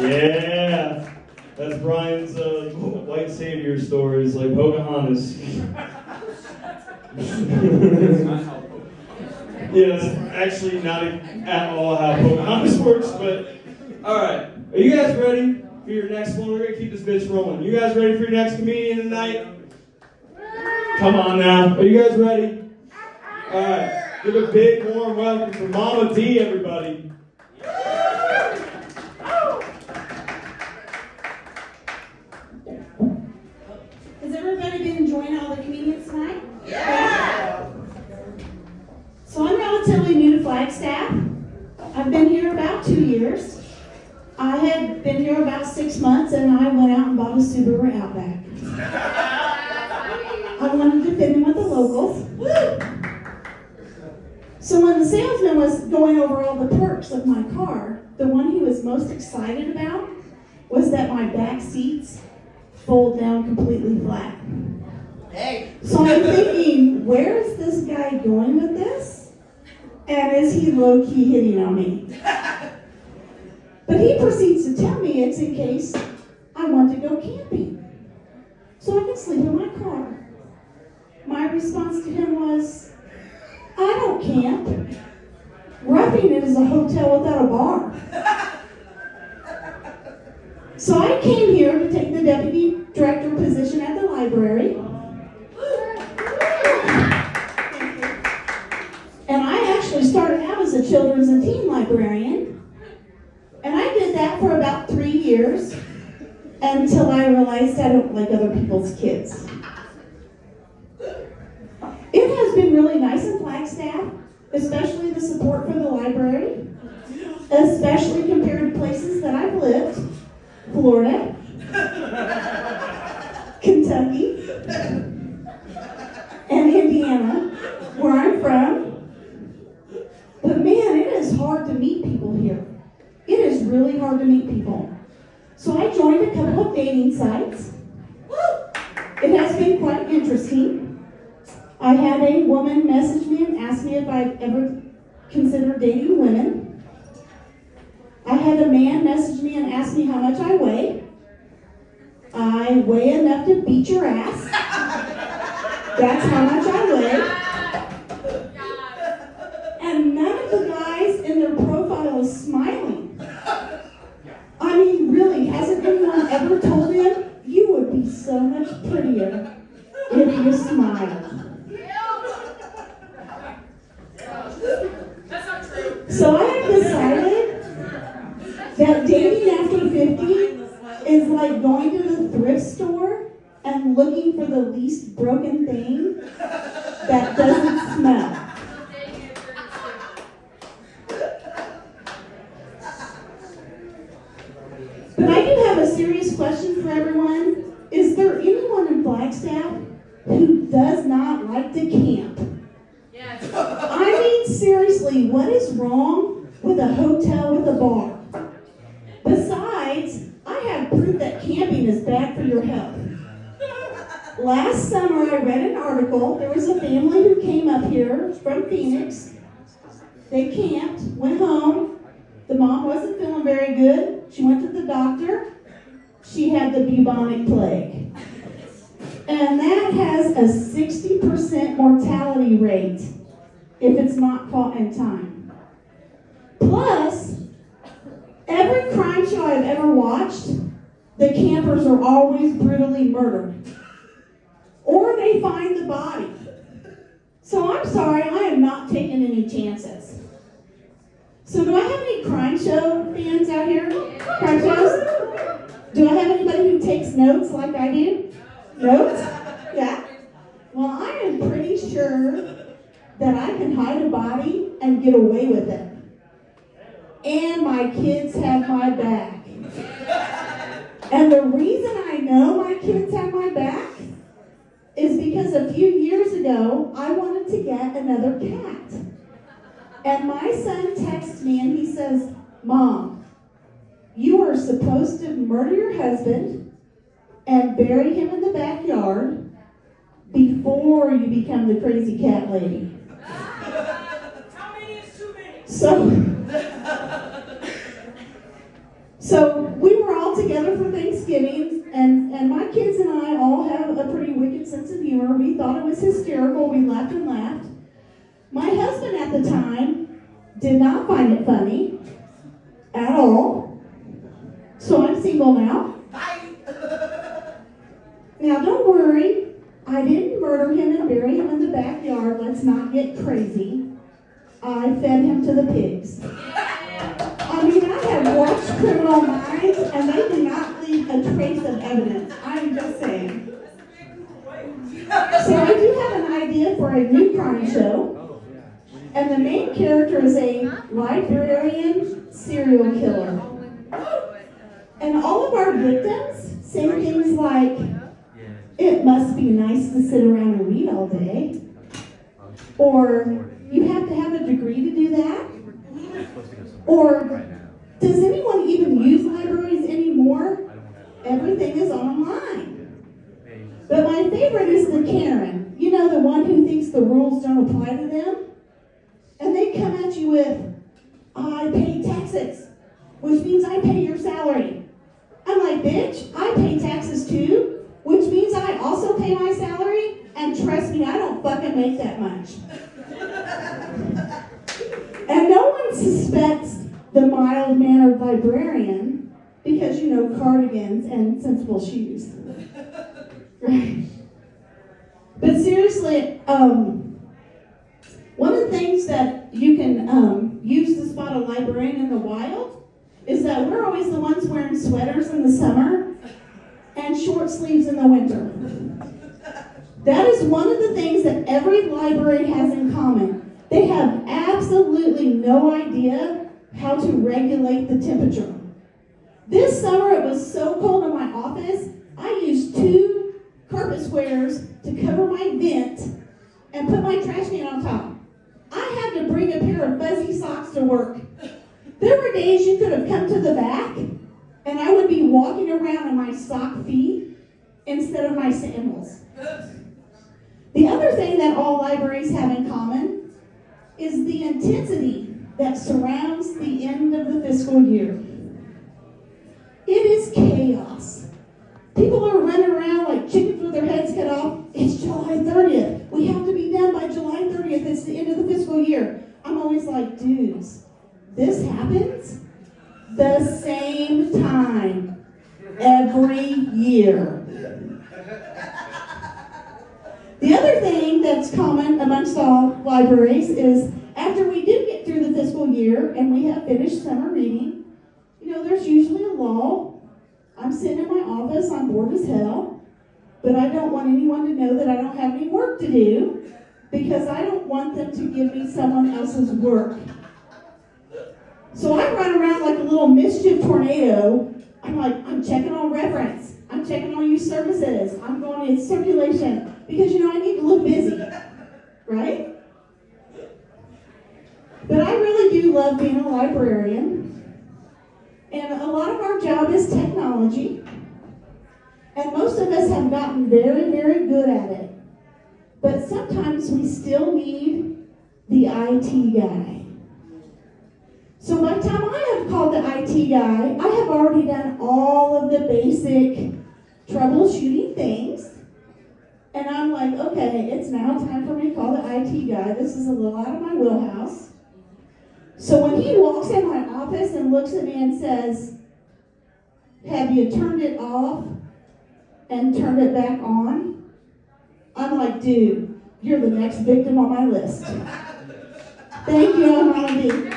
Yeah, that's Brian's white savior stories, like Pocahontas. Yeah, that's actually not at all how Pocahontas works, but alright. Are you guys ready for your next one? We're going to keep this bitch rolling. You guys ready for your next comedian tonight? Come on now. Are you guys ready? Alright. Give a big warm welcome for Mama D, everybody. Has everybody been enjoying all the comedians tonight? Yeah! So I'm relatively new to Flagstaff. I've been here about 2 years. I had been here about 6 months and I went out and bought a Subaru Outback. I wanted to fit in with the locals. Woo! So when the salesman was going over all the perks of my car, the one he was most excited about was that my back seats fold down completely flat. Hey! So I'm thinking, where is this guy going with this? And is he low-key hitting on me? But he proceeds to tell me it's in case I want to go camping, so I can sleep in my car. My response to him was, I don't camp. Roughing It is a hotel without a bar. So I came here to take the deputy director position at the library. And I actually started out as a children's and teen librarian. And I did that for about 3 years until I realized I don't like other people's kids. It has been really nice in Flagstaff, especially the support for the library, especially compared to places that I've lived. Florida, Kentucky, and Indiana, where I'm from. But man, it is hard to meet people here. It is really hard to meet people. So I joined a couple of dating sites. It has been quite interesting. I had a woman message me and ask me if I'd ever considered dating women. I had a man message me and ask me how much I weigh. I weigh enough to beat your ass. That's how much I weigh. And none of the guys in their profile is smiling. I mean, really, hasn't anyone ever told him, you would be so much prettier if you smiled? That's not true. So I have decided that dating after 50 is like going to the thrift store and looking for the least broken thing that doesn't smell. But I do have a serious question for everyone. Is there anyone in Flagstaff who does not like to camp? Yes. I mean, seriously, what is wrong with a hotel with a bar? Besides, I have proof that camping is bad for your health. Last summer, I read an article. There was a family who came up here from Phoenix. They camped, went home. The mom wasn't feeling very good. She went to the doctor. She had the bubonic plague. And that has a 60% mortality rate if it's not caught in time. Plus, every crime show I've ever watched, the campers are always brutally murdered. Or they find the body. So I'm sorry, I am not taking any chances. So do I have any crime show fans out here? Crime shows? Do I have anybody who takes notes like I do? Notes? Yeah? Well, I am pretty sure that I can hide a body and get away with it. And my kids have my back. And the reason I know my kids have my back is because a few years ago, I wanted to get another cat. And my son texts me and he says, Mom, you are supposed to murder your husband and bury him in the backyard before you become the crazy cat lady. How many is too many? So we were all together for Thanksgiving, and my kids and I all have a pretty wicked sense of humor. We thought it was hysterical. We laughed and laughed. My husband at the time did not find it funny at all. So I'm single now. Now don't worry, I didn't murder him and bury him in the backyard. Let's not get crazy. I fed him to the pigs. I mean, I have watched Criminal Minds, and they do not leave a trace of evidence. I'm just saying. So I do have an idea for a new crime show, and the main character is a librarian serial killer. And all of our victims say things like, "It must be nice to sit around and read all day," or "You have to have a degree to do that," or "Does anyone even use libraries anymore? Everything is online." But my favorite is the Karen. You know, the one who thinks the rules don't apply to them? And they come at you with, "I pay taxes, which means I pay your salary." I'm like, bitch, I pay taxes too, which means I also pay my salary, and trust me, I don't fucking make that much. And no one suspects the mild-mannered librarian because, you know, cardigans and sensible shoes. Right? But seriously, one of the things that you can use to spot a librarian in the wild is that we're always the ones wearing sweaters in the summer and short sleeves in the winter. That is one of the things that every library has in common. They have absolutely no idea how to regulate the temperature. This summer it was so cold in my office, I used 2 carpet squares to cover my vent and put my trash can on top. I had to bring a pair of fuzzy socks to work. There were days you could have come to the back and I would be walking around in my sock feet instead of my sandals. The other thing that all libraries have in common is the intensity that surrounds the end of the fiscal year. It is chaos. People are running around like chickens with their heads cut off. It's July 30th. We have to be done by July 30th. It's the end of the fiscal year. I'm always like, dudes, this happens the same time every year. The other thing that's common amongst all libraries is after we do get through the fiscal year and we have finished summer reading, you know, there's usually a lull. I'm sitting in my office, I'm bored as hell, but I don't want anyone to know that I don't have any work to do because I don't want them to give me someone else's work. So I run around like a little mischief tornado. I'm checking on reference. I'm checking on youth services. I'm going in circulation because, you know, I need to look busy, right? But I really do love being a librarian. And a lot of our job is technology. And most of us have gotten very, very good at it. But sometimes we still need the IT guy. So by the time I have called the IT guy, I have already done all of the basic troubleshooting things. And I'm like, okay, it's now time for me to call the IT guy. This is a little out of my wheelhouse. So when he walks in my office and looks at me and says, "Have you turned it off and turned it back on?" I'm like, dude, you're the next victim on my list. Thank you, I'm Melody.